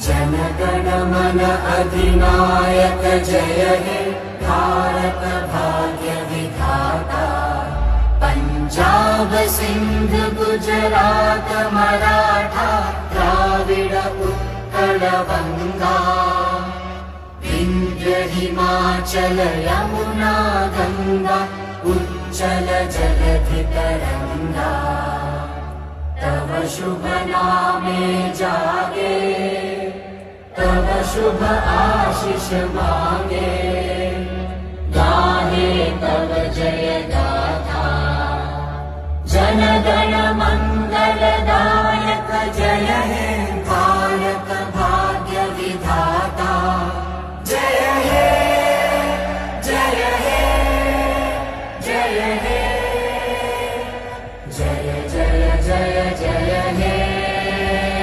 जनगण मन अधिनायक जय हे भारत भाग्य विधाता। पंजाब सिंध गुजरात मराठा द्राविड उत्कल गंगा। विंध्य हिमाचल यमुना गंगा उच्चल जलधि तरंगा। तव शुभ नामे जागे तव शुभ आशीष मांगे। गाहे तव जय